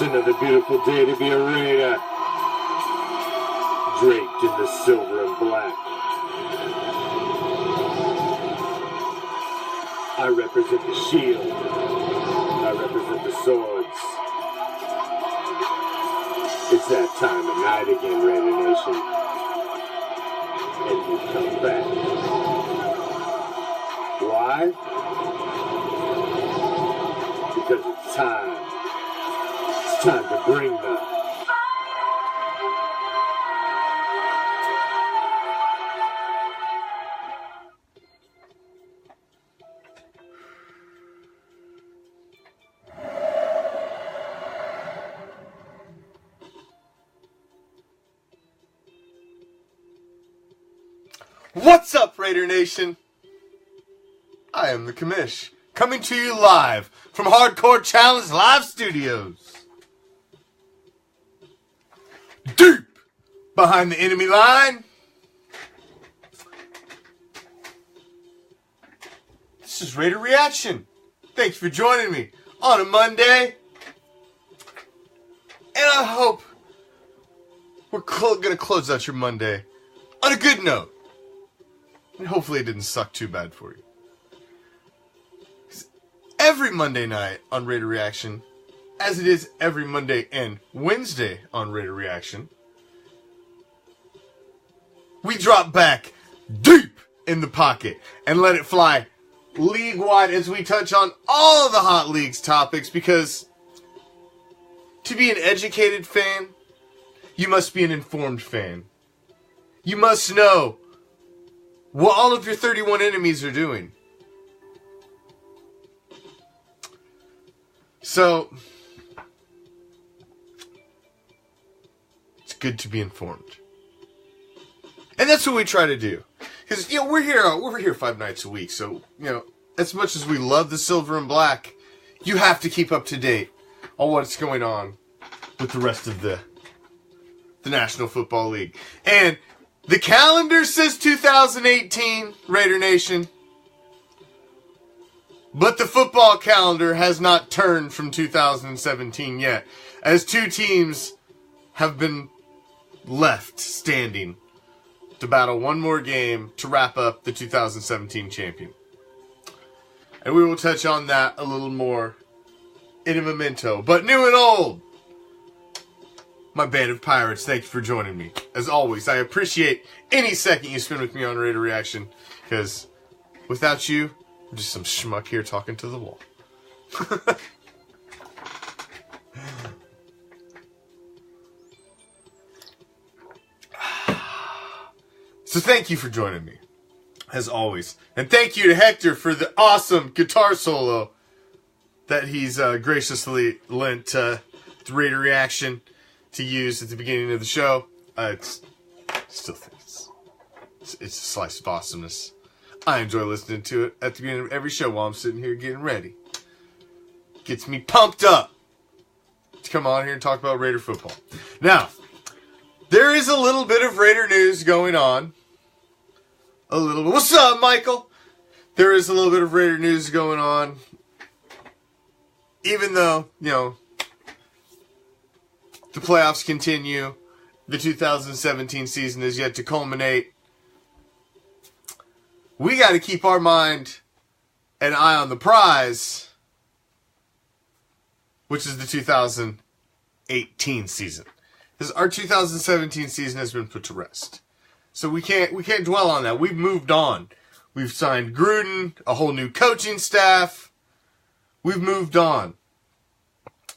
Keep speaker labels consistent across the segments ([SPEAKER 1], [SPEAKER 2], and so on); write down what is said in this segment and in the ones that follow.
[SPEAKER 1] Another beautiful day to be a Raider, draped in the silver and black. I represent the shield, I represent the swords. It's that time of night again, Raider Nation, and you come back. Why? Because it's time. Time to bring them.
[SPEAKER 2] What's up, Raider Nation? I am the Commish, coming to you live from Hardcore Challenge Live Studios. Deep behind the enemy line. This is Raider Reaction. Thanks for joining me on a Monday. And I hope we're going to close out your Monday on a good note. And hopefully it didn't suck too bad for you. Every Monday night on Raider Reaction, as it is every Monday and Wednesday on Raider Reaction, we drop back deep in the pocket and let it fly league-wide as we touch on all of the Hot Leagues topics, because to be an educated fan, you must be an informed fan. You must know what all of your 31 enemies are doing. So it's good to be informed. And that's what we try to do. Because, we're here 5 nights a week. So, as much as we love the silver and black, you have to keep up to date on what's going on with the rest of the National Football League. And the calendar says 2018, Raider Nation. But the football calendar has not turned from 2017 yet, as 2 teams have been left standing to battle one more game to wrap up the 2017 champion. And we will touch on that a little more in a memento. But new and old, my band of pirates, thank you for joining me. As always, I appreciate any second you spend with me on Raider Reaction, because without you, I'm just some schmuck here talking to the wall. So thank you for joining me, as always. And thank you to Hector for the awesome guitar solo that he's graciously lent to Raider Reaction to use at the beginning of the show. I still think it's a slice of awesomeness. I enjoy listening to it at the beginning of every show while I'm sitting here getting ready. Gets me pumped up to come on here and talk about Raider football. Now, there is a little bit of Raider news going on. What's up, Michael? There is a little bit of Raider news going on. Even though, the playoffs continue, the 2017 season is yet to culminate. We got to keep our mind and eye on the prize, which is the 2018 season. Because our 2017 season has been put to rest. So we can't dwell on that. We've moved on. We've signed Gruden, a whole new coaching staff. We've moved on.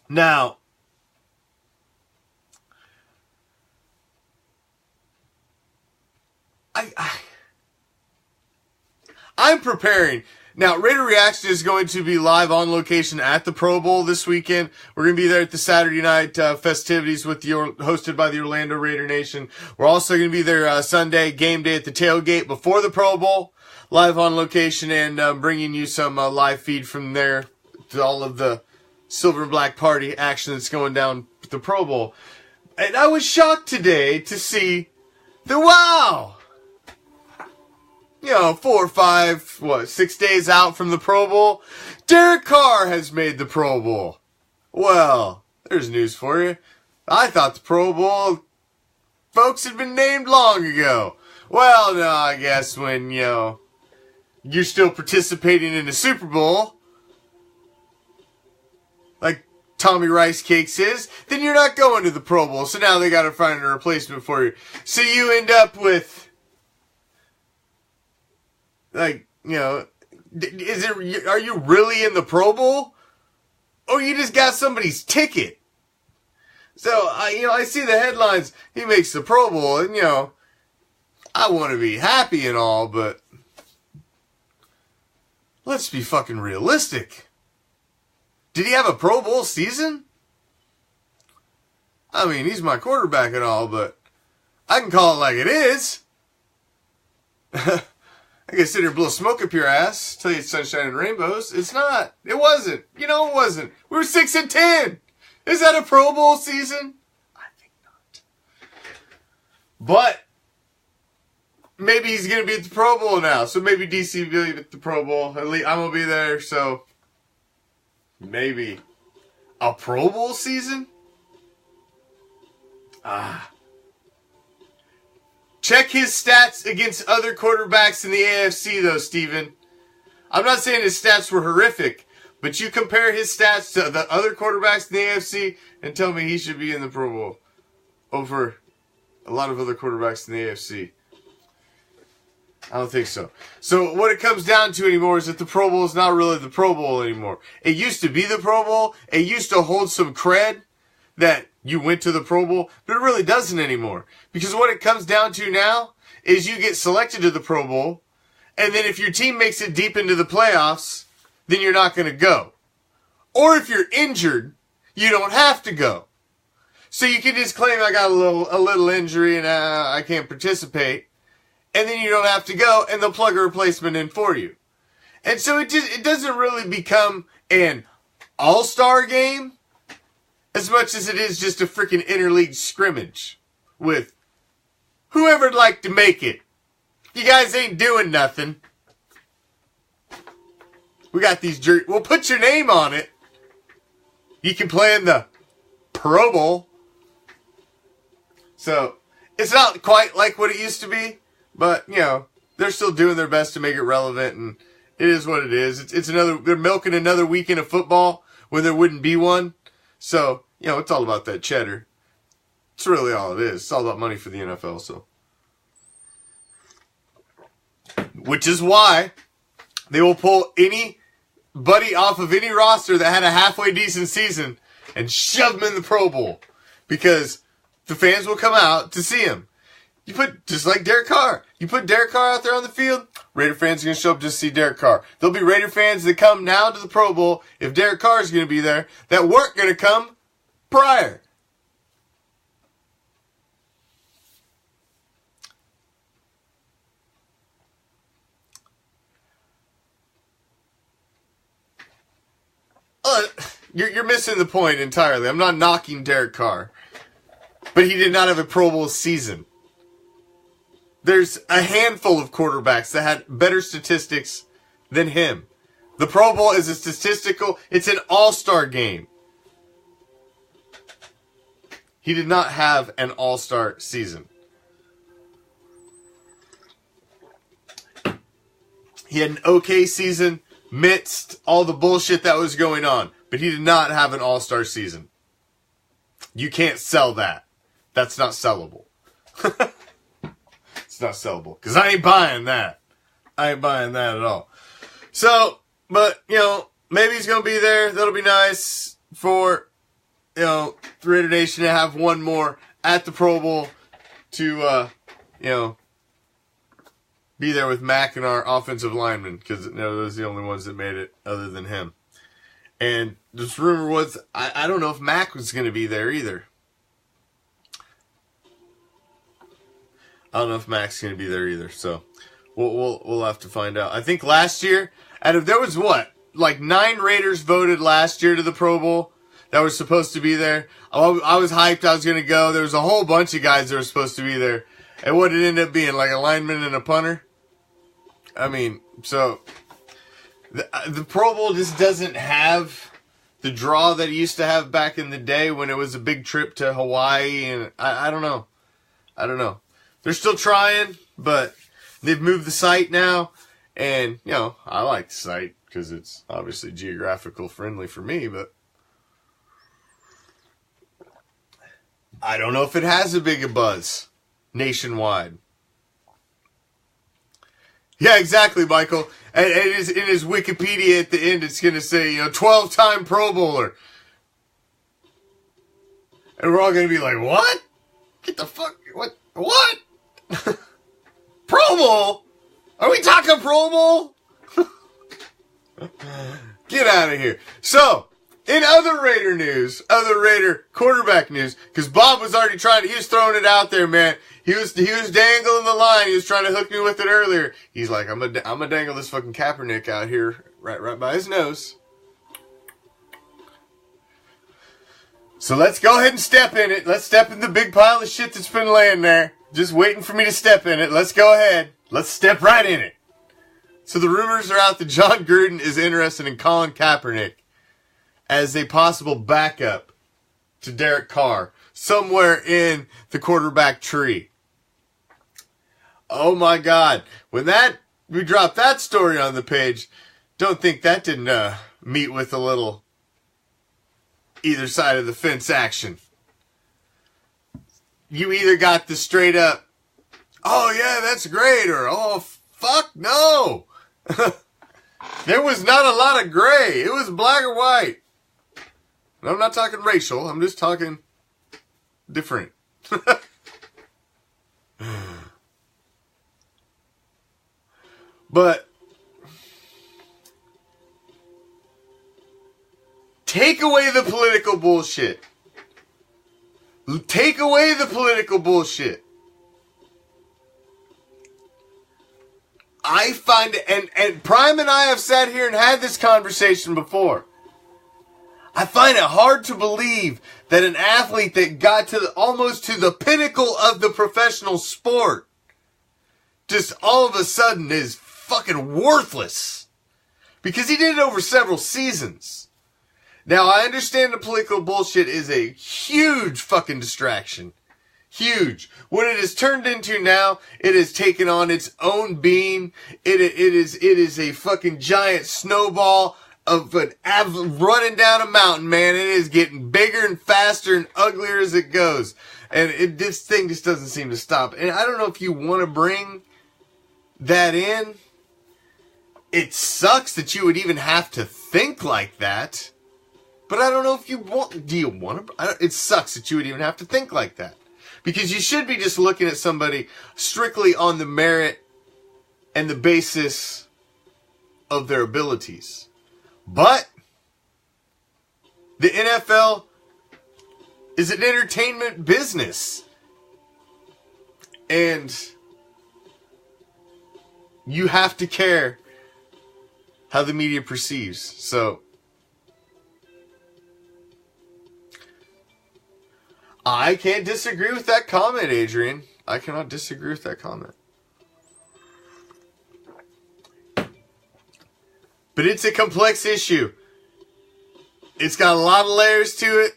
[SPEAKER 2] Now, I'm preparing. Now, Raider Reaction is going to be live on location at the Pro Bowl this weekend. We're going to be there at the Saturday night festivities hosted by the Orlando Raider Nation. We're also going to be there Sunday, game day at the tailgate before the Pro Bowl, live on location, and bringing you some live feed from there to all of the silver and black party action that's going down at the Pro Bowl. And I was shocked today to see the wow! 4 or 5, 6 days out from the Pro Bowl, Derek Carr has made the Pro Bowl. Well, there's news for you. I thought the Pro Bowl folks had been named long ago. Well, no, I guess when, you're still participating in the Super Bowl, like Tommy Rice Cakes is, then you're not going to the Pro Bowl. So now they got to find a replacement for you. So you end up with, are you really in the Pro Bowl? Or you just got somebody's ticket? So, I see the headlines, he makes the Pro Bowl, and, I want to be happy and all, but let's be fucking realistic. Did he have a Pro Bowl season? I mean, he's my quarterback and all, but I can call it like it is. I can sit here and blow smoke up your ass, tell you it's sunshine and rainbows. It's not. It wasn't. It wasn't. We were 6-10. Is that a Pro Bowl season? I think not. But maybe he's going to be at the Pro Bowl now. So maybe DC will be at the Pro Bowl. At least I'm going to be there. So maybe a Pro Bowl season? Check his stats against other quarterbacks in the AFC, though, Steven. I'm not saying his stats were horrific, but you compare his stats to the other quarterbacks in the AFC and tell me he should be in the Pro Bowl over a lot of other quarterbacks in the AFC. I don't think so. So what it comes down to anymore is that the Pro Bowl is not really the Pro Bowl anymore. It used to be the Pro Bowl. It used to hold some cred that you went to the Pro Bowl, but it really doesn't anymore. Because what it comes down to now is you get selected to the Pro Bowl, and then if your team makes it deep into the playoffs, then you're not going to go. Or if you're injured, you don't have to go. So you can just claim I got a little injury and I can't participate, and then you don't have to go, and they'll plug a replacement in for you. And so it doesn't really become an all-star game as much as it is just a freaking interleague scrimmage with whoever'd like to make it. You guys ain't doing nothing. We got these jerseys. We'll put your name on it. You can play in the Pro Bowl. So, it's not quite like what it used to be, but, they're still doing their best to make it relevant, and it is what it is. They're milking another weekend of football when there wouldn't be one. So, it's all about that cheddar. It's really all it is. It's all about money for the NFL, so. Which is why they will pull anybody off of any roster that had a halfway decent season and shove them in the Pro Bowl. Because the fans will come out to see him. You put, just like Derek Carr. You put Derek Carr out there on the field, Raider fans are going to show up just to see Derek Carr. There'll be Raider fans that come now to the Pro Bowl, if Derek Carr is going to be there, that weren't going to come prior. You're missing the point entirely. I'm not knocking Derek Carr. But he did not have a Pro Bowl season. There's a handful of quarterbacks that had better statistics than him. The Pro Bowl is it's an all-star game. He did not have an all-star season. He had an okay season amidst all the bullshit that was going on. But he did not have an all-star season. You can't sell that. That's not sellable. It's not sellable. Because I ain't buying that. I ain't buying that at all. So, but, maybe he's going to be there. That'll be nice for, the Raider Nation to have one more at the Pro Bowl to, be there with Mac and our offensive linemen. Because, those are the only ones that made it other than him. And this rumor was, I don't know if Mac was going to be there either. I don't know if Mac's going to be there either. So we'll have to find out. I think last year, there was 9 Raiders voted last year to the Pro Bowl that were supposed to be there. I was hyped. I was going to go. There was a whole bunch of guys that were supposed to be there. And what did it end up being? Like a lineman and a punter? I mean, so the Pro Bowl just doesn't have the draw that it used to have back in the day when it was a big trip to Hawaii. And I don't know. I don't know. They're still trying, but they've moved the site now. And, I like the site because it's obviously geographical friendly for me, but I don't know if it has a big buzz nationwide. Yeah, exactly, Michael. And in his Wikipedia at the end, it's going to say, 12-time Pro Bowler. And we're all going to be like, what? Get the fuck, what? Pro Bowl? Are we talking Pro Bowl? Get out of here. So, in other Raider news, other Raider quarterback news, because Bob was already he was throwing it out there, man. He was dangling the line. He was trying to hook me with it earlier. He's like, I'm gonna dangle this fucking Kaepernick out here, right by his nose. So let's go ahead and step in it. Let's step in the big pile of shit that's been laying there, just waiting for me to step in it. Let's go ahead. Let's step right in it. So the rumors are out that John Gruden is interested in Colin Kaepernick as a possible backup to Derek Carr somewhere in the quarterback tree. Oh my God. When we dropped that story on the page, don't think that didn't meet with a little either side of the fence action. You either got the straight up, oh yeah, that's great, or oh fuck no. There was not a lot of gray. It was black or white. And I'm not talking racial. I'm just talking different. But take away the political bullshit. Take away the political bullshit. I find it, and Prime and I have sat here and had this conversation before. I find it hard to believe that an athlete that got almost to the pinnacle of the professional sport just all of a sudden is fucking worthless. Because he did it over several seasons. Now, I understand the political bullshit is a huge fucking distraction. Huge. What it has turned into now, it has taken on its own being. It is a fucking giant snowball of running down a mountain, man. It is getting bigger and faster and uglier as it goes. And this thing just doesn't seem to stop. And I don't know if you want to bring that in. It sucks that you would even have to think like that. But I don't know if you want... Do you want to... It sucks that you would even have to think like that. Because you should be just looking at somebody strictly on the merit and the basis of their abilities. But the NFL is an entertainment business. And you have to care how the media perceives. So I can't disagree with that comment, Adrian. I cannot disagree with that comment. But it's a complex issue. It's got a lot of layers to it.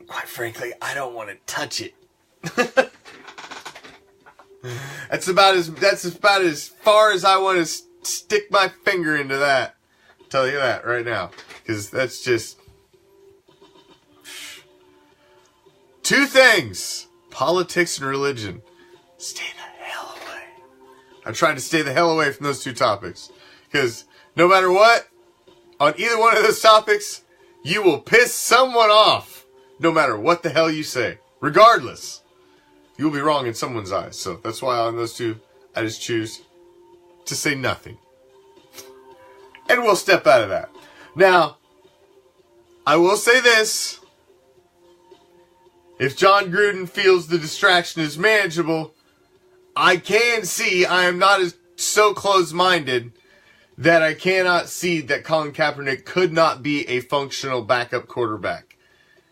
[SPEAKER 2] Quite frankly, I don't want to touch it. That's about as far as I want to stick my finger into that. I'll tell you that right now. Because that's just... Two things. Politics and religion. Stay the hell away. I'm trying to stay the hell away from those two topics. Because no matter what, on either one of those topics, you will piss someone off. No matter what the hell you say. Regardless. You will be wrong in someone's eyes. So that's why on those two, I just choose to say nothing. And we'll step out of that. Now, I will say this. If John Gruden feels the distraction is manageable, I can see I am not as so close-minded that I cannot see that Colin Kaepernick could not be a functional backup quarterback.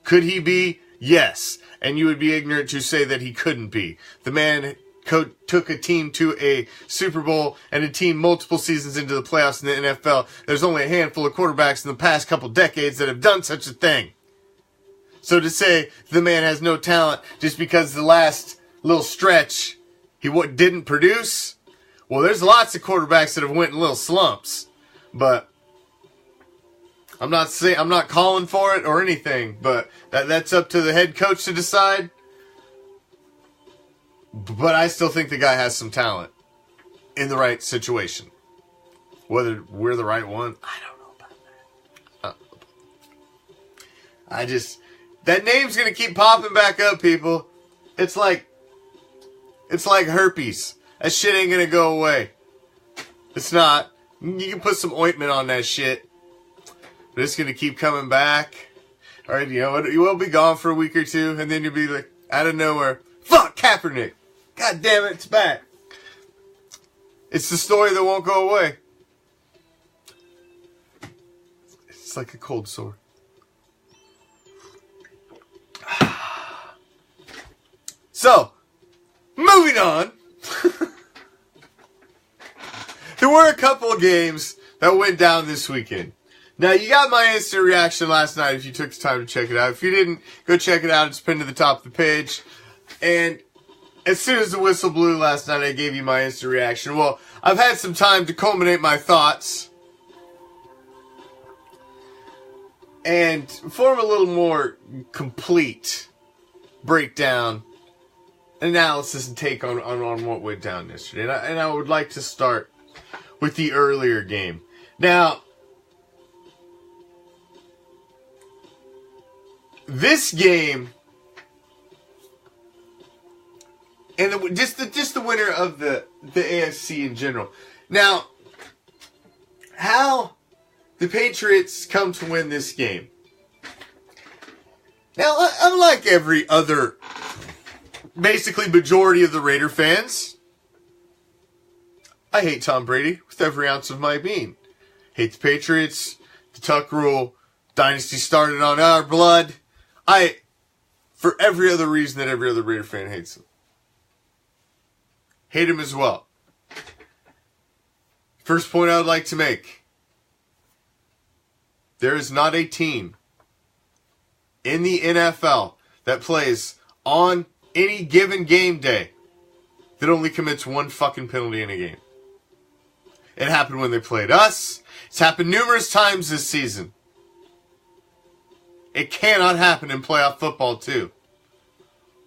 [SPEAKER 2] Could he be? Yes. And you would be ignorant to say that he couldn't be. The man took a team to a Super Bowl and a team multiple seasons into the playoffs in the NFL. There's only a handful of quarterbacks in the past couple decades that have done such a thing. So to say the man has no talent just because the last little stretch he didn't produce, well, there's lots of quarterbacks that have went in little slumps. But I'm not calling for it or anything, but that's up to the head coach to decide. But I still think the guy has some talent in the right situation. Whether we're the right one, I don't know about that. That name's gonna keep popping back up, people. It's like herpes. That shit ain't gonna go away. It's not. You can put some ointment on that shit. But it's gonna keep coming back. Alright, you know what? You will be gone for a week or two, and then you'll be like, out of nowhere, fuck Kaepernick! God damn it, it's back. It's the story that won't go away. It's like a cold sore. So, moving on. There were a couple of games that went down this weekend. Now, you got my instant reaction last night if you took the time to check it out. If you didn't, go check it out. It's pinned to the top of the page. And as soon as the whistle blew last night, I gave you my instant reaction. Well, I've had some time to culminate my thoughts and form a little more complete breakdown, analysis, and take on what went down yesterday. And I would like to start with the earlier game. Now, this game, and just the winner of the AFC in general. Now, how the Patriots come to win this game. Now, unlike every other, basically majority of the Raider fans, I hate Tom Brady with every ounce of my being. Hate the Patriots, the Tuck rule, dynasty started on our blood. For every other reason that every other Raider fan hates him. Hate him as well. First point I would like to make. There is not a team in the NFL that plays on any given game day that only commits one fucking penalty in a game. It happened when they played us. It's happened numerous times this season. It cannot happen in playoff football too.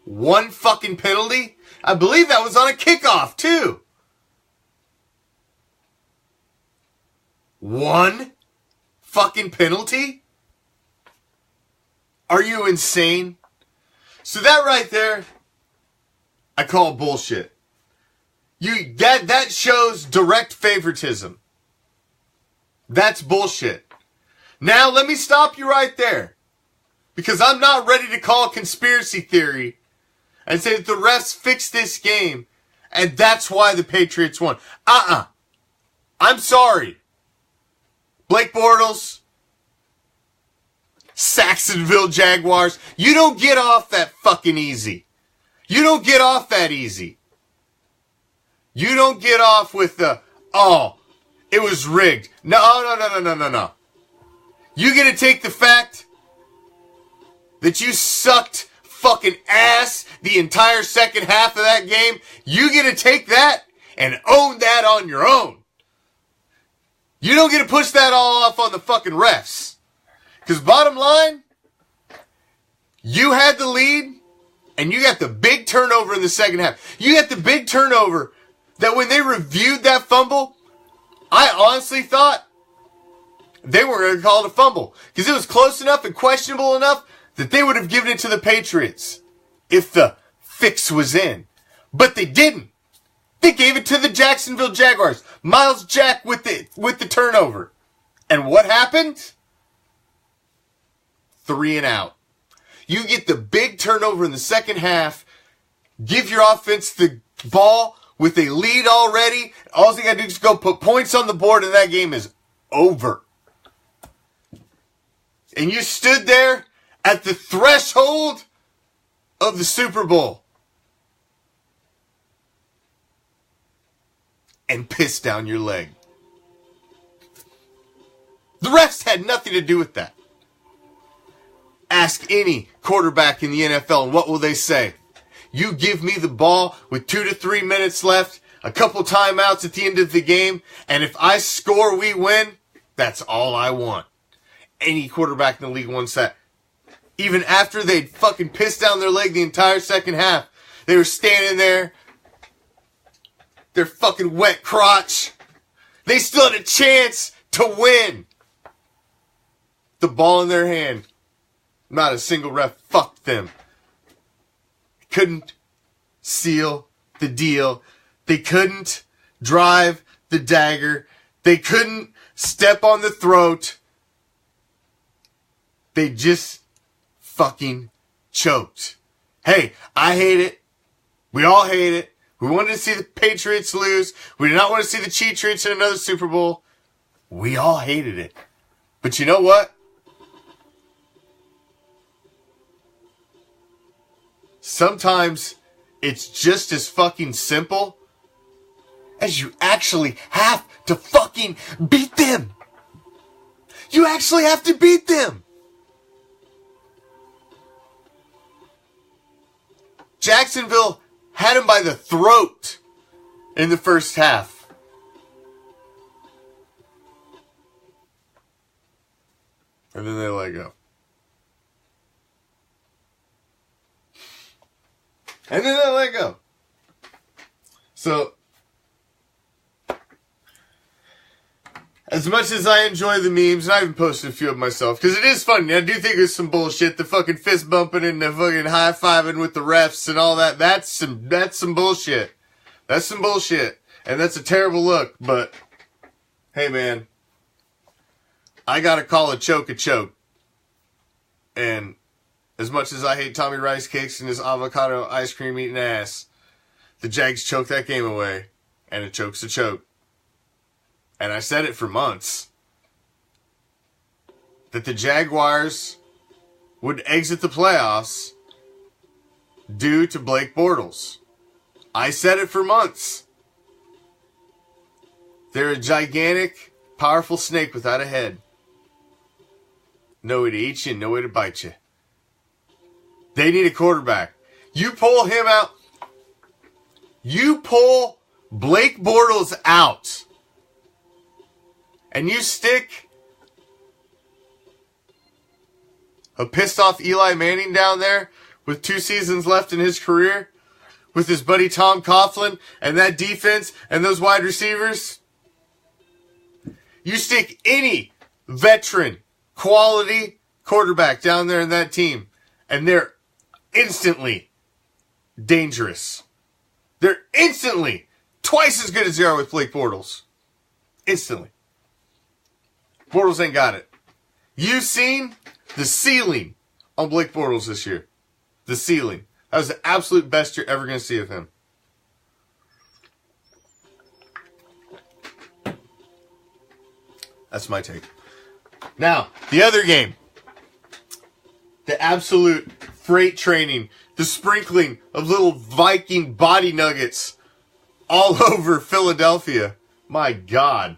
[SPEAKER 2] One fucking penalty? I believe that was on a kickoff, too. One fucking penalty? Are you insane? So that right there, I call bullshit. That shows direct favoritism. That's bullshit. Now let me stop you right there. Because I'm not ready to call conspiracy theory and say that the refs fixed this game and that's why the Patriots won. I'm sorry. Blake Bortles, Saxonville Jaguars, you don't get off that fucking easy. You don't get off that easy. You don't get off with the, oh, it was rigged. No. You get to take the fact that you sucked fucking ass the entire second half of that game. You get to take that and own that on your own. You don't get to push that all off on the fucking refs. Because bottom line, you had the lead and you got the big turnover in the second half. You got the big turnover that when they reviewed that fumble, I honestly thought they weren't going to call it a fumble. Because it was close enough and questionable enough that they would have given it to the Patriots if the fix was in. But they didn't. They gave it to the Jacksonville Jaguars. Miles Jack with the turnover. And what happened? 3 and out. You get the big turnover in the second half. Give your offense the ball with a lead already. All you got to do is go put points on the board and that game is over. And you stood there at the threshold of the Super Bowl and pissed down your leg. The refs had nothing to do with that. Ask any quarterback in the NFL and what will they say? You give me the ball with 2 to 3 minutes left, a couple timeouts at the end of the game, and if I score, we win, that's all I want. Any quarterback in the league wants that. Even after they'd fucking pissed down their leg the entire second half, they were standing there, their fucking wet crotch. They still had a chance to win. The ball in their hand. Not a single ref fucked them. Couldn't seal the deal. They couldn't drive the dagger. They couldn't step on the throat. They just fucking choked. Hey, I hate it. We all hate it. We wanted to see the Patriots lose. We did not want to see the Cheatriots in another Super Bowl. We all hated it. But you know what? Sometimes it's just as fucking simple as you actually have to fucking beat them. You actually have to beat them. Jacksonville had him by the throat in the first half. And then they let go. And then they let go. So, as much as I enjoy the memes, and I even posted a few of myself, because it is funny. I do think there's some bullshit. The fucking fist bumping and the fucking high-fiving with the refs and all that. That's some bullshit. That's some bullshit. And that's a terrible look. But, hey man, I gotta call a choke. And as much as I hate Tommy Rice Cakes and his avocado ice cream eating ass, the Jags choked that game away. And a choke's a choke. And I said it for months, that the Jaguars would exit the playoffs due to Blake Bortles. I said it for months. They're a gigantic, powerful snake without a head. No way to eat you, no way to bite you. They need a quarterback. You pull him out. You pull Blake Bortles out. And you stick a pissed off Eli Manning down there with 2 seasons left in his career, with his buddy Tom Coughlin and that defense and those wide receivers, you stick any veteran, quality quarterback down there in that team, and they're instantly dangerous. They're instantly twice as good as they are with Blake Bortles. Instantly. Bortles ain't got it. You've seen the ceiling on Blake Bortles this year. The ceiling. That was the absolute best you're ever going to see of him. That's my take. Now, the other game. The absolute freight training. The sprinkling of little Viking body nuggets all over Philadelphia. My God.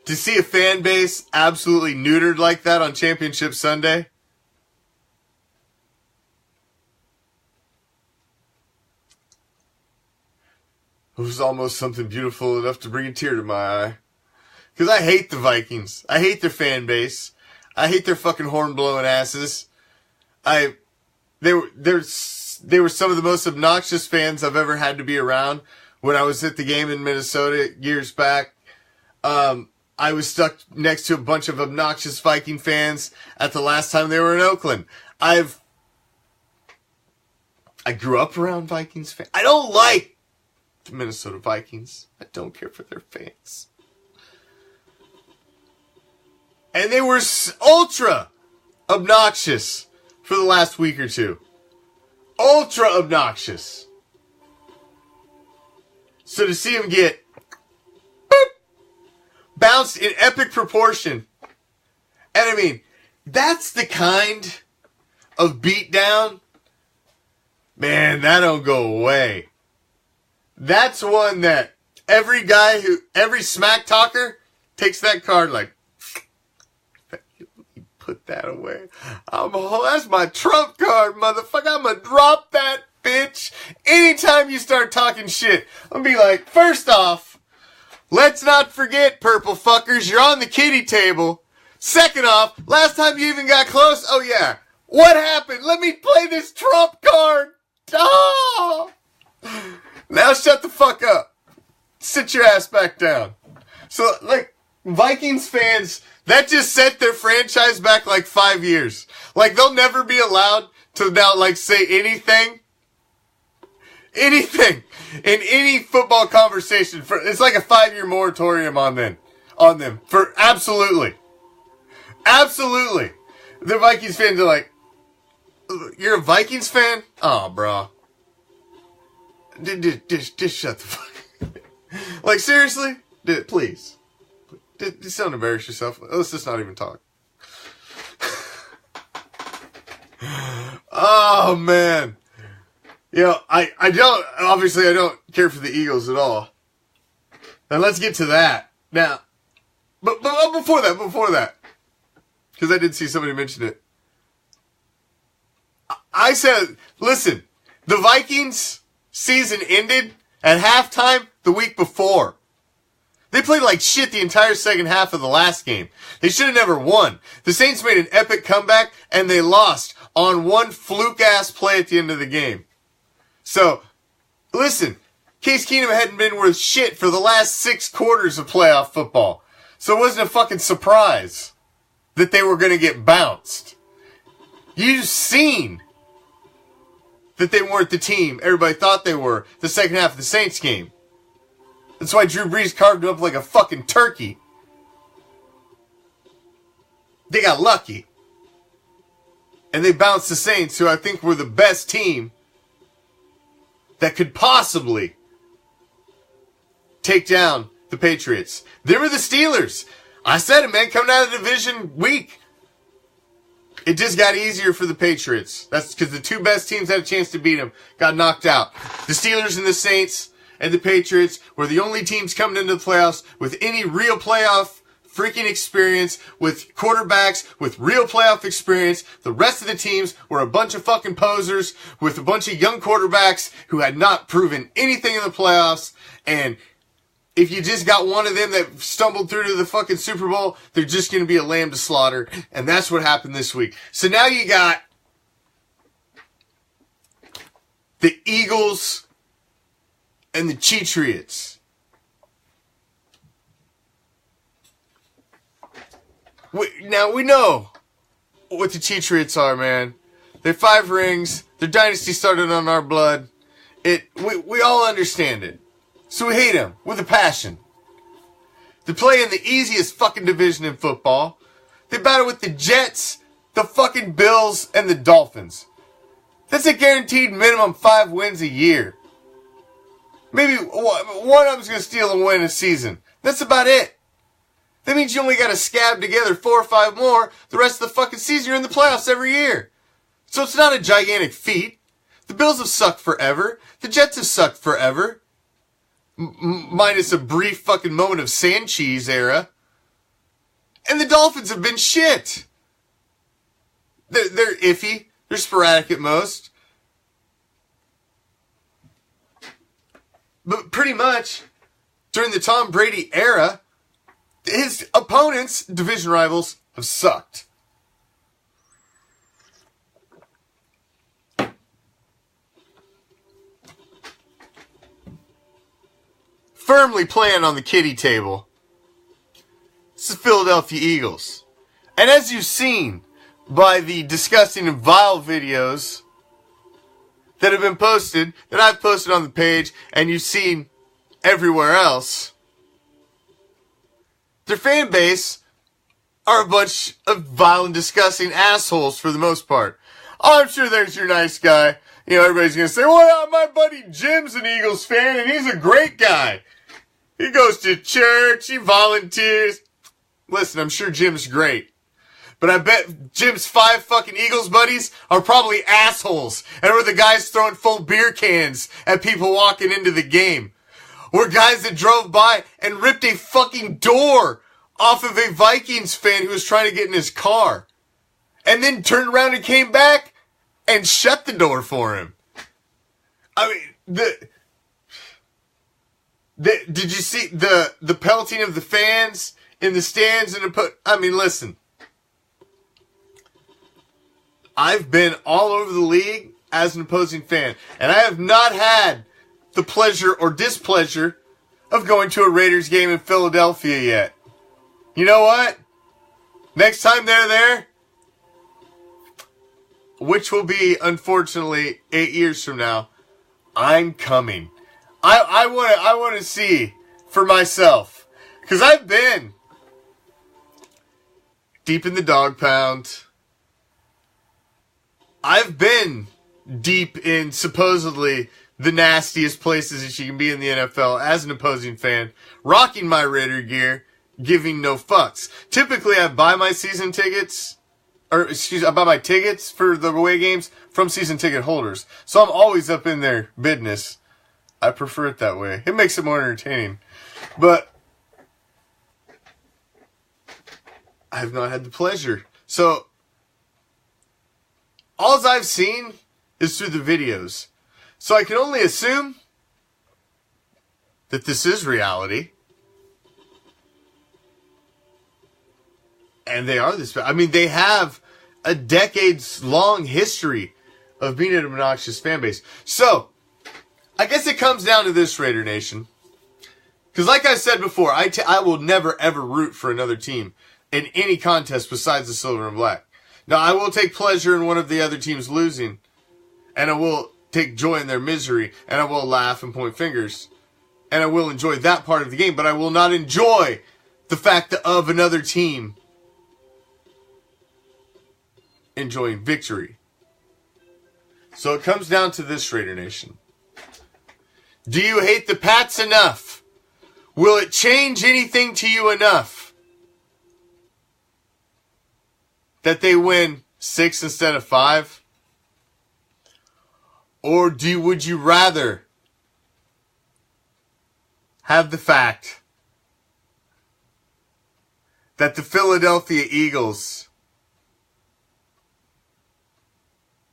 [SPEAKER 2] To see a fan base absolutely neutered like that on Championship Sunday. It was almost something beautiful enough to bring a tear to my eye. Because I hate the Vikings. I hate their fan base. I hate their fucking horn-blowing asses. They were some of the most obnoxious fans I've ever had to be around. When I was at the game in Minnesota years back, I was stuck next to a bunch of obnoxious Viking fans at the last time they were in Oakland. I grew up around Vikings fans. I don't like the Minnesota Vikings. I don't care for their fans. And they were ultra obnoxious for the last week or two. Ultra obnoxious. So to see them get bounced in epic proportion. And I mean, that's the kind of beatdown. Man, that don't go away. That's one that every smack talker takes that card like, put that away. That's my trump card, motherfucker. I'm gonna drop that bitch. Anytime you start talking shit, I'm gonna be like, first off, let's not forget, purple fuckers, you're on the kiddie table. Second off, last time you even got close, oh yeah, what happened? Let me play this trump card. Oh! Now shut the fuck up. Sit your ass back down. So, like, Vikings fans, that just set their franchise back like 5 years. Like, they'll never be allowed to now, like, say anything in any football conversation. It's like a 5-year moratorium on them. For absolutely. The Vikings fans are like, you're a Vikings fan? Oh, bro. Just shut the fuck up. Like, seriously? Please. Just don't embarrass yourself. Let's just not even talk. Oh, man. You know, I don't care for the Eagles at all. And let's get to that. Now, but before that, because I did see somebody mention it. I said, listen, the Vikings season ended at halftime the week before. They played like shit the entire second half of the last game. They should have never won. The Saints made an epic comeback, and they lost on one fluke-ass play at the end of the game. So, listen, Case Keenum hadn't been worth shit for the last 6 quarters of playoff football. So it wasn't a fucking surprise that they were going to get bounced. You've seen that they weren't the team everybody thought they were the second half of the Saints game. That's why Drew Brees carved him up like a fucking turkey. They got lucky. And they bounced the Saints, who I think were the best team that could possibly take down the Patriots. They were the Steelers. I said it, man, coming out of the division week. It just got easier for the Patriots. That's because the 2 best teams had a chance to beat them. Got knocked out. The Steelers and the Saints and the Patriots were the only teams coming into the playoffs with any real playoff freaking experience, with quarterbacks with real playoff experience. The rest of the teams were a bunch of fucking posers with a bunch of young quarterbacks who had not proven anything in the playoffs. And if you just got one of them that stumbled through to the fucking Super Bowl, they're just going to be a lamb to slaughter. And that's what happened this week. So now you got the Eagles and the Cheatriots. Now we know what the Cheatriots are, man. They're 5 rings. Their dynasty started on our blood. We all understand it. So we hate them with a passion. They play in the easiest fucking division in football. They battle with the Jets, the fucking Bills, and the Dolphins. That's a guaranteed minimum 5 wins a year. Maybe one of them's going to steal and win a season. That's about it. That means you only got to scab together 4 or 5 more. The rest of the fucking season, you're in the playoffs every year. So it's not a gigantic feat. The Bills have sucked forever. The Jets have sucked forever. Minus a brief fucking moment of Sanchez era. And the Dolphins have been shit. They're iffy. They're sporadic at most. But pretty much, during the Tom Brady era, his opponents, division rivals, have sucked. Firmly playing on the kiddie table. It's the Philadelphia Eagles. And as you've seen by the disgusting and vile videos that have been posted, that I've posted on the page, and you've seen everywhere else, their fan base are a bunch of vile and disgusting assholes for the most part. Oh, I'm sure there's your nice guy. You know, everybody's going to say, well, my buddy Jim's an Eagles fan, and he's a great guy. He goes to church, he volunteers. Listen, I'm sure Jim's great. But I bet Jim's 5 fucking Eagles buddies are probably assholes. And were the guys throwing full beer cans at people walking into the game. Or guys that drove by and ripped a fucking door off of a Vikings fan who was trying to get in his car. And then turned around and came back and shut the door for him. I mean, did you see the pelting of the fans in the stands? I mean, listen. I've been all over the league as an opposing fan, and I have not had the pleasure or displeasure of going to a Raiders game in Philadelphia yet. You know what? Next time they're there, which will be, unfortunately, 8 years from now, I'm coming. I want to see for myself. Because I've been deep in the dog pound. I've been deep in supposedly the nastiest places that you can be in the NFL as an opposing fan, rocking my Raider gear, giving no fucks. Typically, I buy my season tickets, I buy my tickets for the away games from season ticket holders. So I'm always up in their business. I prefer it that way. It makes it more entertaining. But I have not had the pleasure. So all I've seen is through the videos. So I can only assume that this is reality. And they are this. I mean, they have a decades-long history of being an obnoxious fan base. So, I guess it comes down to this, Raider Nation. Because like I said before, I will never, ever root for another team in any contest besides the silver and black. Now, I will take pleasure in one of the other teams losing. And I will take joy in their misery. And I will laugh and point fingers. And I will enjoy that part of the game. But I will not enjoy the fact of another team enjoying victory. So it comes down to this, Raider Nation. Do you hate the Pats enough? Will it change anything to you enough that they win 6 instead of 5? Or would you rather have the fact that the Philadelphia Eagles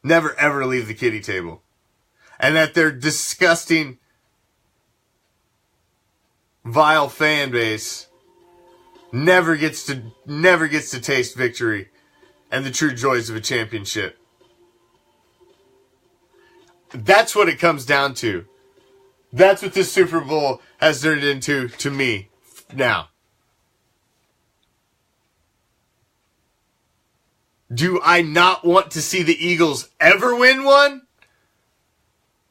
[SPEAKER 2] never ever leave the kiddie table, and that their disgusting vile fan base never gets to taste victory and the true joys of a championship. That's what it comes down to. That's what this Super Bowl has turned into to me now. Do I not want to see the Eagles ever win one?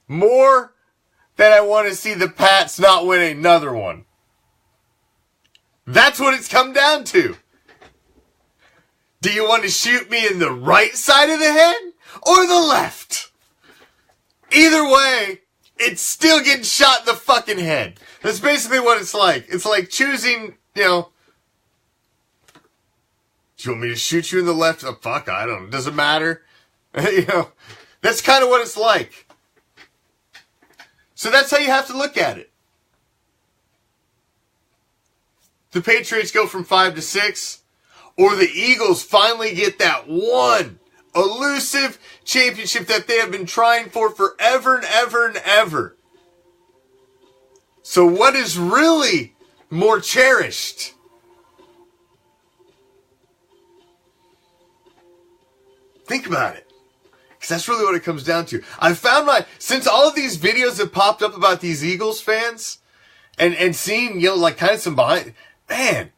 [SPEAKER 2] More than I want to see the Pats not win another one. That's what it's come down to. Do you want to shoot me in the right side of the head or the left? Either way, it's still getting shot in the fucking head. That's basically what it's like. It's like choosing, do you want me to shoot you in the left? Oh, fuck, I don't know. Doesn't matter. That's kind of what it's like. So that's how you have to look at it. The Patriots go from 5 to 6, or the Eagles finally get that one elusive championship that they have been trying for forever and ever and ever. So what is really more cherished? Think about it. Because that's really what it comes down to. I found since all of these videos have popped up about these Eagles fans and seeing, kind of some behind, man.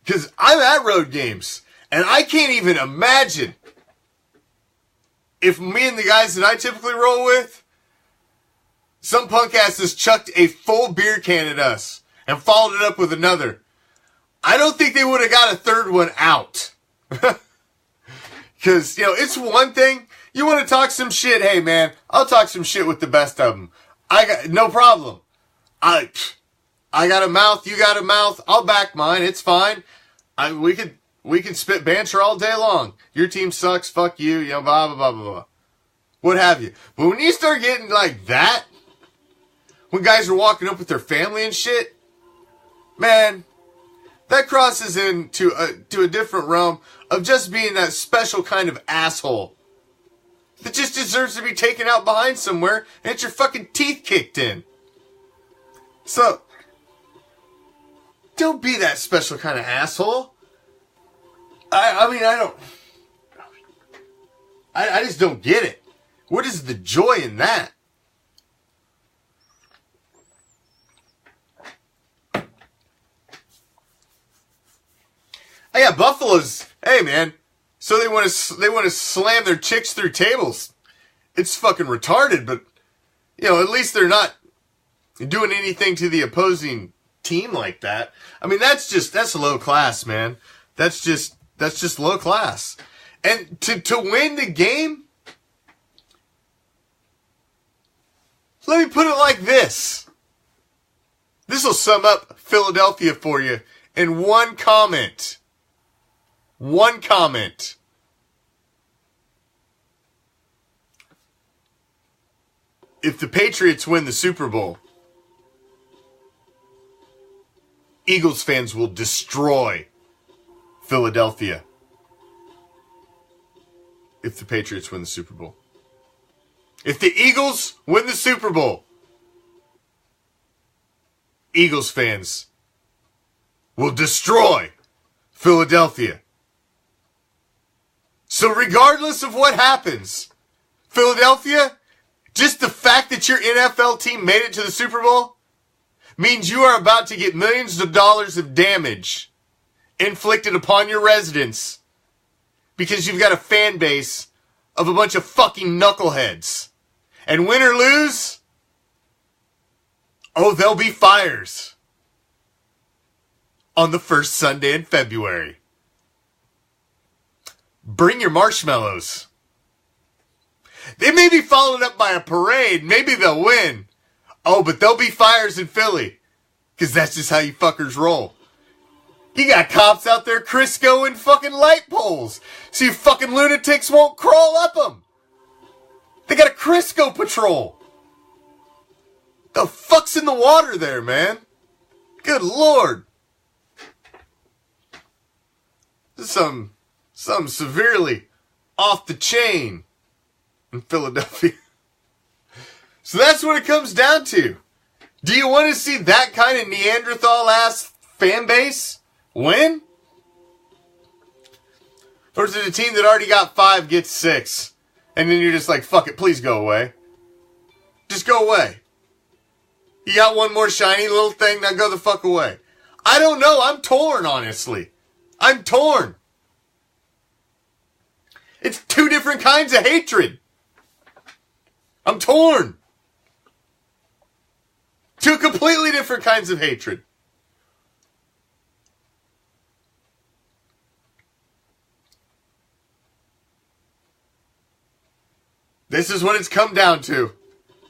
[SPEAKER 2] Because I'm at road games and I can't even imagine if me and the guys that I typically roll with, some punk ass has chucked a full beer can at us and followed it up with another. I don't think they would have got a third one out. Because, it's one thing. You want to talk some shit? Hey, man, I'll talk some shit with the best of them. I got no problem. I got a mouth. You got a mouth. I'll back mine. It's fine. We can spit banter all day long. Your team sucks. Fuck you. Blah, blah, blah, blah, blah. What have you. But when you start getting like that, when guys are walking up with their family and shit, man, that crosses into a different realm of just being that special kind of asshole that just deserves to be taken out behind somewhere and get your fucking teeth kicked in. So, don't be that special kind of asshole. I just don't get it. What is the joy in that? Yeah, Buffalo's. Hey, man. So they want to slam their chicks through tables. It's fucking retarded, but at least they're not doing anything to the opposing team like that. That's low class, man. That's just low class. And to win the game, let me put it like this. This will sum up Philadelphia for you in one comment. One comment. If the Patriots win the Super Bowl, Eagles fans will destroy Philadelphia. If the Patriots win the Super Bowl. If the Eagles win the Super Bowl, Eagles fans will destroy Philadelphia. So regardless of what happens, Philadelphia, just the fact that your NFL team made it to the Super Bowl means you are about to get millions of dollars of damage inflicted upon your residents because you've got a fan base of a bunch of fucking knuckleheads. And win or lose, there'll be fires on the first Sunday in February. Bring your marshmallows. They may be followed up by a parade. Maybe they'll win. But there'll be fires in Philly. Because that's just how you fuckers roll. You got cops out there Crisco-ing fucking light poles. So you fucking lunatics won't crawl up them. They got a Crisco patrol. The fuck's in the water there, man? Good Lord. This is something severely off the chain in Philadelphia. So that's what it comes down to. Do you want to see that kind of Neanderthal-ass fan base win? Or is it a team that already got 5 gets 6? And then you're just like, fuck it, please go away. Just go away. You got one more shiny little thing, now go the fuck away. I don't know, I'm torn, honestly. I'm torn. It's 2 different kinds of hatred. I'm torn. 2 completely different kinds of hatred. This is what it's come down to.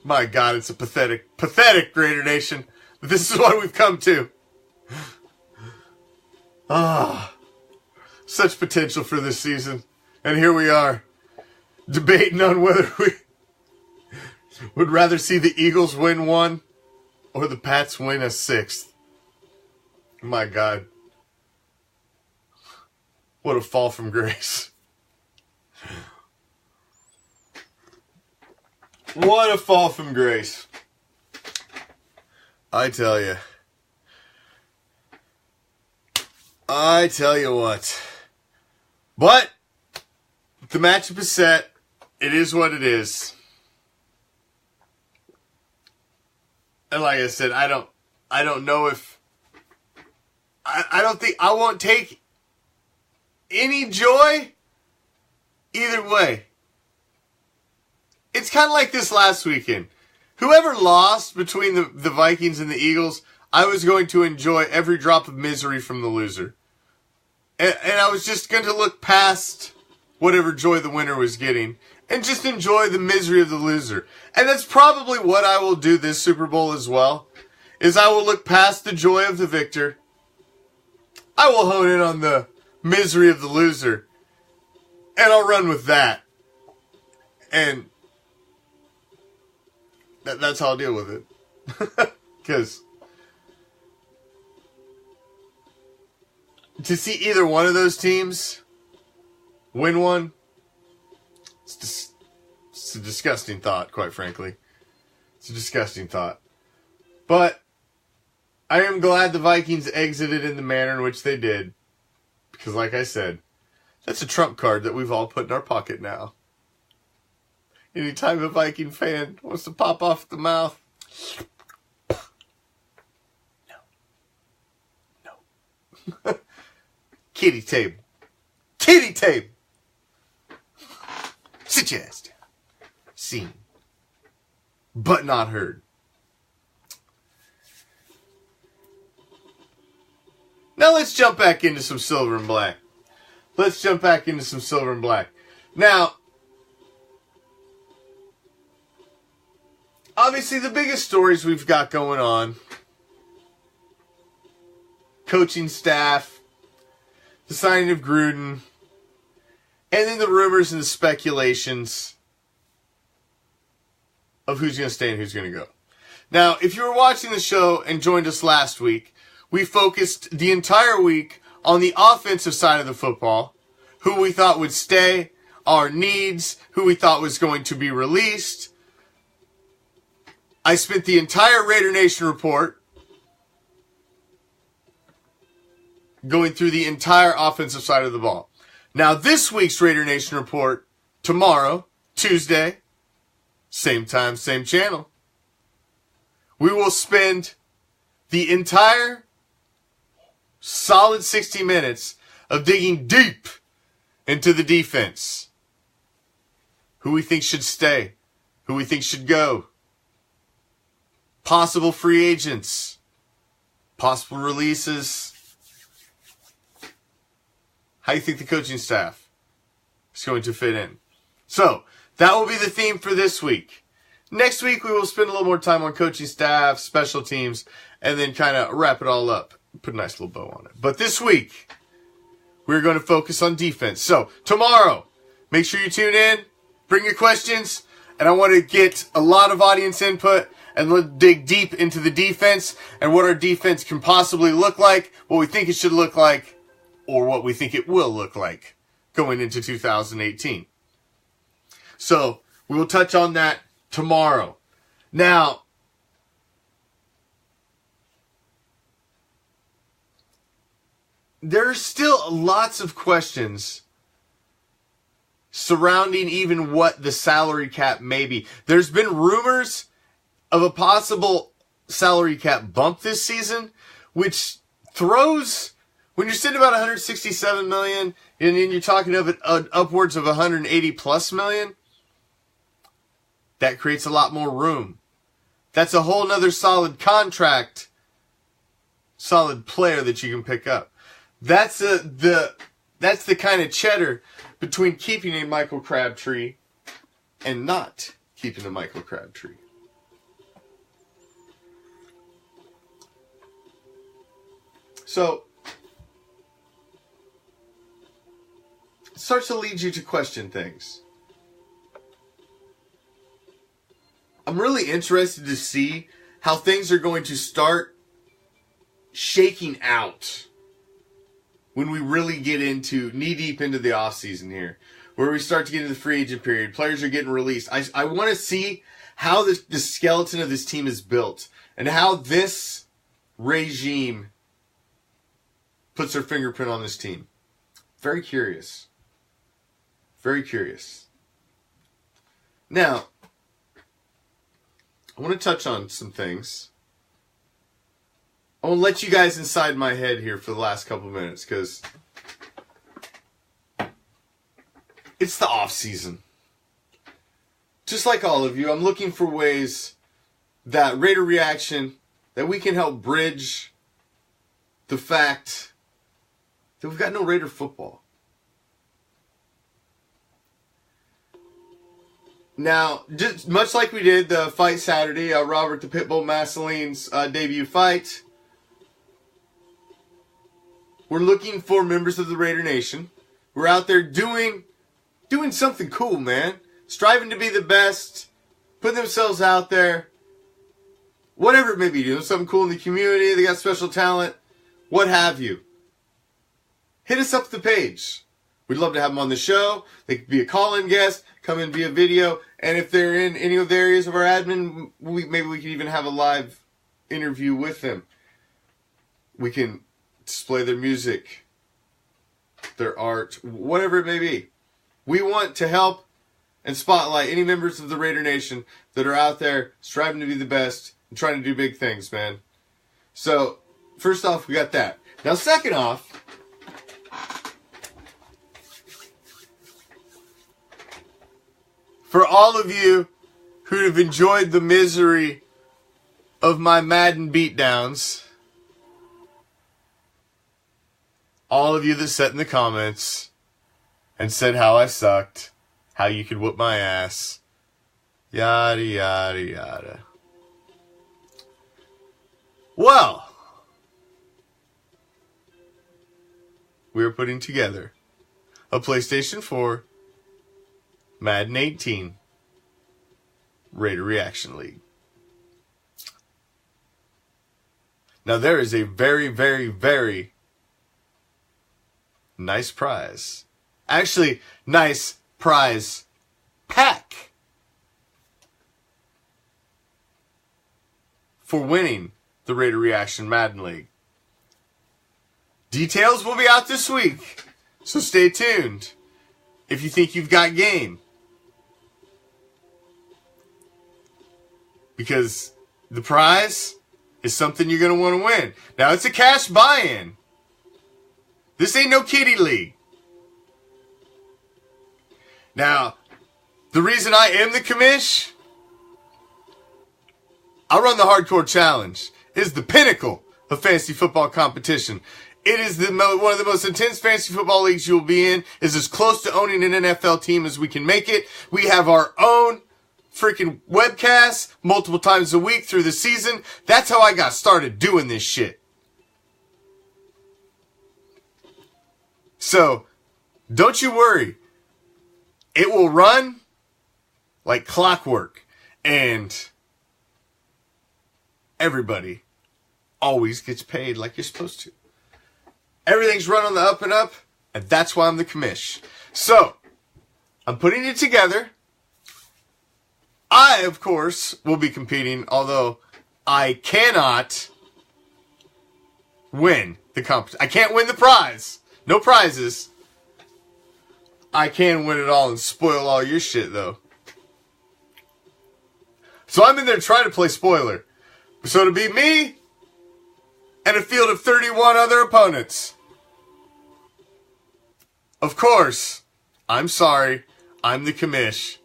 [SPEAKER 2] My God, it's a pathetic Raider Nation. This is what we've come to. Such potential for this season. And here we are, debating on whether we would rather see the Eagles win 1 or the Pats win a 6th. My God. What a fall from grace. What a fall from grace. I tell you. I tell you what. But the matchup is set. It is what it is. And like I said, I don't know if I don't think I won't take any joy either way. It's kind of like this last weekend. Whoever lost between the Vikings and the Eagles, I was going to enjoy every drop of misery from the loser. And I was just going to look past whatever joy the winner was getting and just enjoy the misery of the loser. And that's probably what I will do this Super Bowl as well, is I will look past the joy of the victor. I will hone in on the misery of the loser. And I'll run with that. And that's how I'll deal with it. Because to see either one of those teams win one, it's a disgusting thought, quite frankly. It's a disgusting thought. But I am glad the Vikings exited in the manner in which they did. Because like I said, that's a trump card that we've all put in our pocket now. Anytime a Viking fan wants to pop off the mouth. No. Kitty table. Kitty table. Sit your ass down. Seen. But not heard. Now let's jump back into some silver and black. Now, obviously, the biggest stories we've got going on, coaching staff, the signing of Gruden, and then the rumors and the speculations of who's going to stay and who's going to go. Now, if you were watching the show and joined us last week, we focused the entire week on the offensive side of the football, who we thought would stay, our needs, who we thought was going to be released. I spent the entire Raider Nation report going through the entire offensive side of the ball. Now, this week's Raider Nation report, tomorrow, Tuesday, same time, same channel, we will spend the entire solid 60 minutes of digging deep into the defense. Who we think should stay, who we think should go, possible free agents, possible releases. How do you think the coaching staff is going to fit in? So, that will be the theme for this week. Next week, we will spend a little more time on coaching staff, special teams, and then kind of wrap it all up. Put a nice little bow on it. But this week, we're going to focus on defense. So, tomorrow, make sure you tune in, bring your questions, and I want to get a lot of audience input, and let's dig deep into the defense and what our defense can possibly look like, what we think it should look like, or what we think it will look like going into 2018. So, we will touch on that tomorrow. Now, there are still lots of questions surrounding even what the salary cap may be. There's been rumors of a possible salary cap bump this season, which throws, when you're sitting about 167 million and then you're talking of it upwards of 180 plus million, that creates a lot more room. That's a whole nother solid contract, solid player that you can pick up. That's the kind of cheddar between keeping a Michael Crabtree and not keeping a Michael Crabtree. So, it starts to lead you to question things. I'm really interested to see how things are going to start shaking out when we really get into knee-deep into the offseason here, where we start to get into the free agent period. Players are getting released. I want to see how the skeleton of this team is built and how this regime puts their fingerprint on this team. Very curious. Very curious. Now, I want to touch on some things. I want to let you guys inside my head here for the last couple of minutes, because it's the off season. Just like all of you, I'm looking for ways that Raider Reaction, that we can help bridge the fact that we've got no Raider football. Now, just much like we did the fight Saturday, Robert the Pitbull Masseline's debut fight, we're looking for members of the Raider Nation. We're out there doing something cool, man. Striving to be the best, putting themselves out there. Whatever it may be, doing something cool in the community. They got special talent, what have you. Hit us up the page. We'd love to have them on the show. They could be a call-in guest, come in via video, and if they're in any of the areas of our admin, maybe we can even have a live interview with them. We can display their music, their art, whatever it may be. We want to help and spotlight any members of the Raider Nation that are out there striving to be the best and trying to do big things, man. So, first off, we got that. Now, second off, for all of you who have enjoyed the misery of my Madden beatdowns, all of you that sat in the comments and said how I sucked, how you could whoop my ass, yada, yada, yada. Well, we are putting together a PlayStation 4 Madden 18 Raider Reaction League. Now there is a very, very, very nice prize. Actually, nice prize pack for winning the Raider Reaction Madden League. Details will be out this week, so stay tuned if you think you've got game. Because the prize is something you're going to want to win. Now, it's a cash buy-in. This ain't no kiddie league. Now, the reason I am the commish, I run the Hardcore Challenge. It is the pinnacle of fantasy football competition. It is one of the most intense fantasy football leagues you'll be in. It's as close to owning an NFL team as we can make it. We have our own freaking webcasts multiple times a week through the season. That's how I got started doing this shit. So, don't you worry. It will run like clockwork. And everybody always gets paid like you're supposed to. Everything's run on the up and up, and that's why I'm the commish. So, I'm putting it together. I, of course, will be competing, although I cannot win the competition. I can't win the prize. No prizes. I can win it all and spoil all your shit, though. So I'm in there trying to play spoiler. So to be me and a field of 31 other opponents. Of course, I'm sorry. I'm the Commish.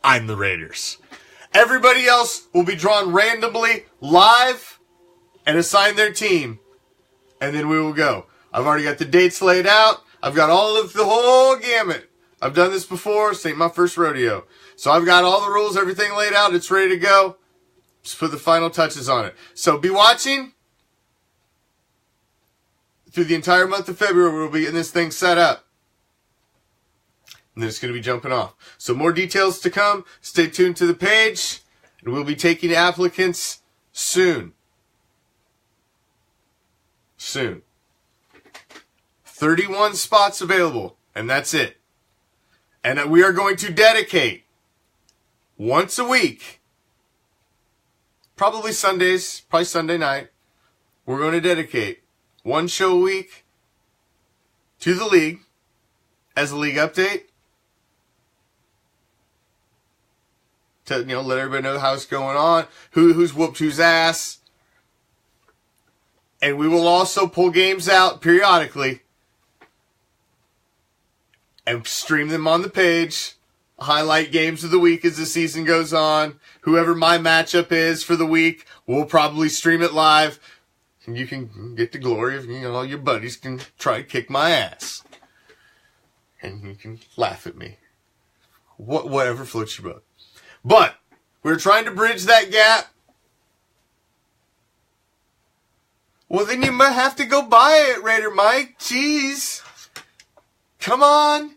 [SPEAKER 2] I'm the Raiders. Everybody else will be drawn randomly live and assign their team. And then we will go. I've already got the dates laid out. I've got all of the whole gamut. I've done this before. This ain't my first rodeo. So I've got all the rules, everything laid out. It's ready to go. Just put the final touches on it. So be watching. Through the entire month of February, we'll be getting this thing set up. And then it's going to be jumping off. So more details to come. Stay tuned to the page. And we'll be taking applicants soon. Soon. 31 spots available. And that's it. And we are going to dedicate once a week, probably Sundays, probably Sunday night, we're going to dedicate one show a week to the league as a league update. To, let everybody know how it's going on, who's whooped whose ass. And we will also pull games out periodically and stream them on the page. Highlight games of the week as the season goes on. Whoever my matchup is for the week, we'll probably stream it live. And you can get the glory of, all your buddies can try to kick my ass. And you can laugh at me. Whatever floats your boat. But we're trying to bridge that gap. Well, then you might have to go buy it, Raider Mike. Jeez. Come on.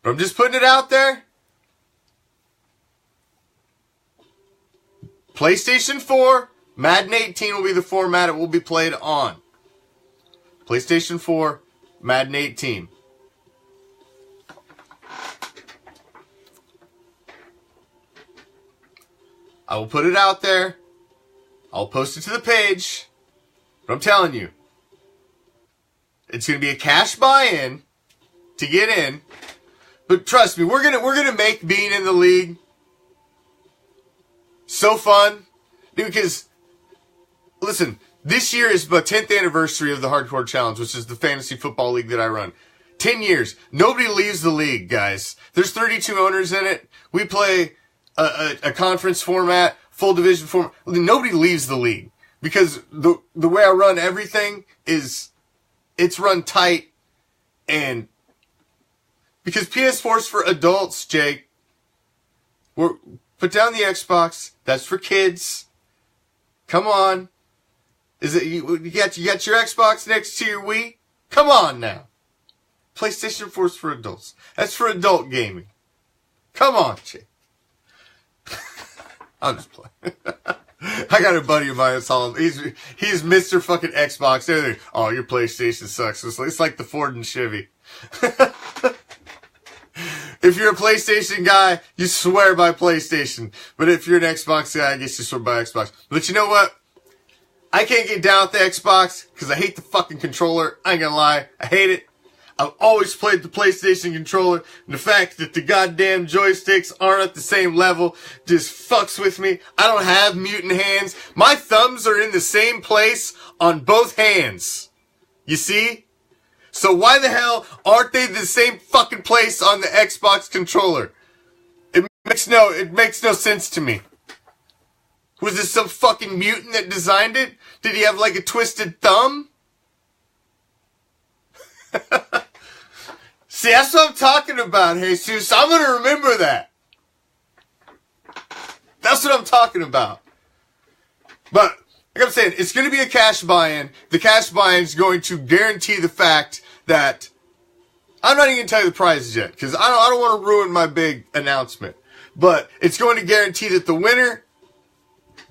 [SPEAKER 2] But I'm just putting it out there. PlayStation 4, Madden 18 will be the format it will be played on. PlayStation 4, Madden 18. I will put it out there. I'll post it to the page. But I'm telling you, it's going to be a cash buy-in to get in. But trust me, we're gonna make being in the league so fun. Because, listen, this year is the 10th anniversary of the Hardcore Challenge, which is the fantasy football league that I run. 10 years. Nobody leaves the league, guys. There's 32 owners in it. We play a conference format, full division format. Nobody leaves the league. Because the way I run everything is, it's run tight. And because PS4's for adults, Jake. Put down the Xbox. That's for kids. Come on. Is it you got your Xbox next to your Wii? Come on now. PlayStation 4's for adults. That's for adult gaming. Come on, Jake. I'm just playing. I got a buddy of mine that's all he's Mr. fucking Xbox. Everything. Oh, your PlayStation sucks. It's like the Ford and Chevy. If you're a PlayStation guy, you swear by PlayStation. But if you're an Xbox guy, I guess you swear by Xbox. But you know what? I can't get down with the Xbox because I hate the fucking controller. I ain't gonna lie. I hate it. I've always played the PlayStation controller. And the fact that the goddamn joysticks aren't at the same level just fucks with me. I don't have mutant hands. My thumbs are in the same place on both hands. You see? So why the hell aren't they the same fucking place on the Xbox controller? It makes no sense to me. Was this some fucking mutant that designed it? Did he have like a twisted thumb? See, that's what I'm talking about, Jesus. I'm gonna remember that. That's what I'm talking about. But like I'm saying, it's going to be a cash buy-in. The cash buy-in is going to guarantee the fact that I'm not even going to tell you the prizes yet because I don't want to ruin my big announcement. But it's going to guarantee that the winner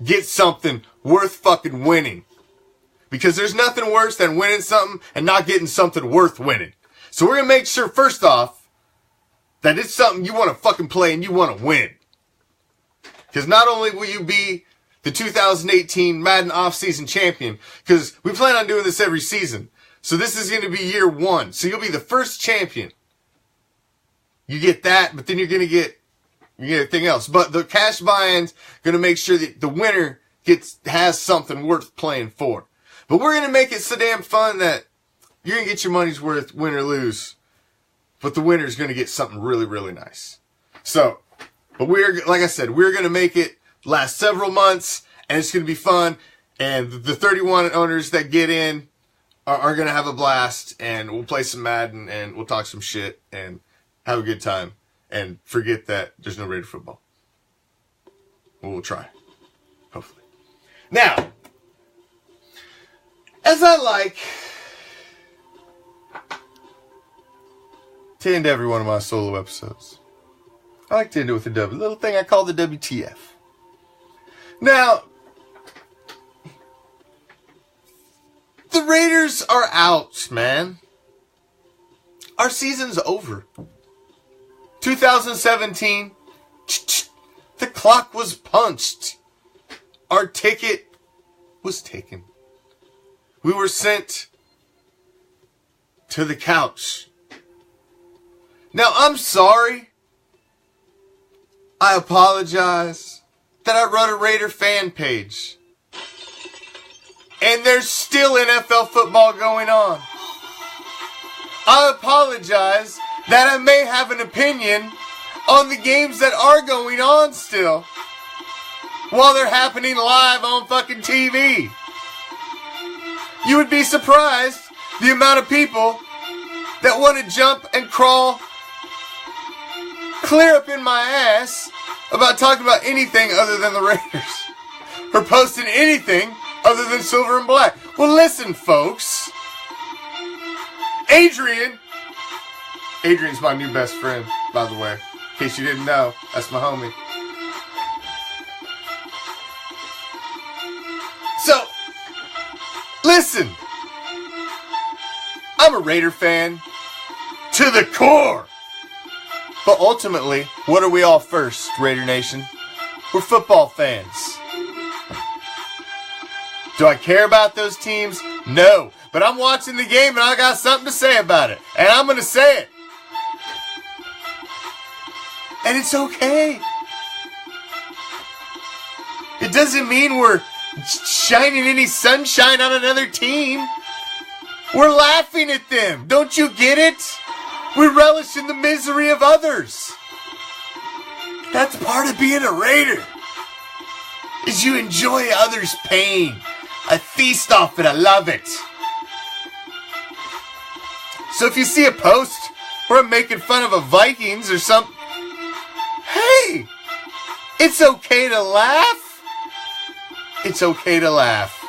[SPEAKER 2] gets something worth fucking winning. Because there's nothing worse than winning something and not getting something worth winning. So we're going to make sure, first off, that it's something you want to fucking play and you want to win. Because not only will you be the 2018 Madden offseason champion, because we plan on doing this every season. So this is going to be year 1. So you'll be the first champion. You get that, but then you're going to get everything else. But the cash buy-in's going to make sure that the winner has something worth playing for. But we're going to make it so damn fun that you're going to get your money's worth, win or lose. But the winner's going to get something really, really nice. So, but like I said, we're going to make it last several months, and it's going to be fun. And the 31 owners that get in are going to have a blast, and we'll play some Madden, and we'll talk some shit, and have a good time. And forget that there's no Raider football. Well, we'll try. Hopefully. Now, as I like to end every one of my solo episodes, I like to end it with a little thing I call the WTF. Now, the Raiders are out, man. Our season's over. 2017, the clock was punched. Our ticket was taken. We were sent to the couch. Now, I'm sorry. I apologize that I run a Raider fan page. And there's still NFL football going on. I apologize that I may have an opinion on the games that are going on still while they're happening live on fucking TV. You would be surprised the amount of people that want to jump and crawl clear up in my ass about talking about anything other than the Raiders or posting anything other than silver and black. Well, listen, folks. Adrian's my new best friend, by the way. In case you didn't know, that's my homie. So, listen. I'm a Raider fan to the core. But ultimately, what are we all first, Raider Nation? We're football fans. Do I care about those teams? No. But I'm watching the game and I got something to say about it. And I'm going to say it. And it's okay. It doesn't mean we're shining any sunshine on another team. We're laughing at them. Don't you get it? We relish in the misery of others. That's part of being a Raider. Is you enjoy others' pain. I feast off it. I love it. So if you see a post where I'm making fun of a Vikings or something, hey, it's okay to laugh. It's okay to laugh.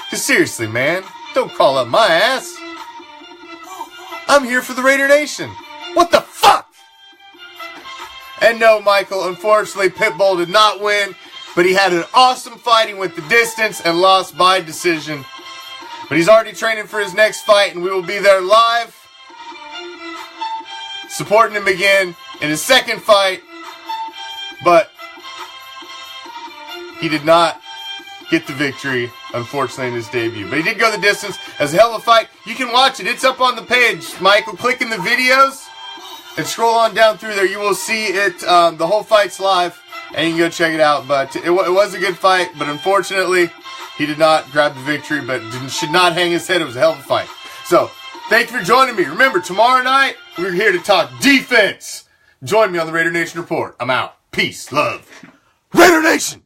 [SPEAKER 2] Because seriously, man, don't call up my ass. I'm here for the Raider Nation. What the fuck? And no, Michael, unfortunately, Pitbull did not win, but he had an awesome fight. He went the distance and lost by decision. But he's already training for his next fight, and we will be there live, supporting him again in his second fight. But he did not get the victory, unfortunately, in his debut. But he did go the distance. As a hell of a fight. You can watch it. It's up on the page, Michael. Click in the videos and scroll on down through there. You will see it. The whole fight's live, and you can go check it out. But it was a good fight, but unfortunately, he did not grab the victory, but should not hang his head. It was a hell of a fight. So, thank you for joining me. Remember, tomorrow night, we're here to talk defense. Join me on the Raider Nation Report. I'm out. Peace, love. Raider Nation!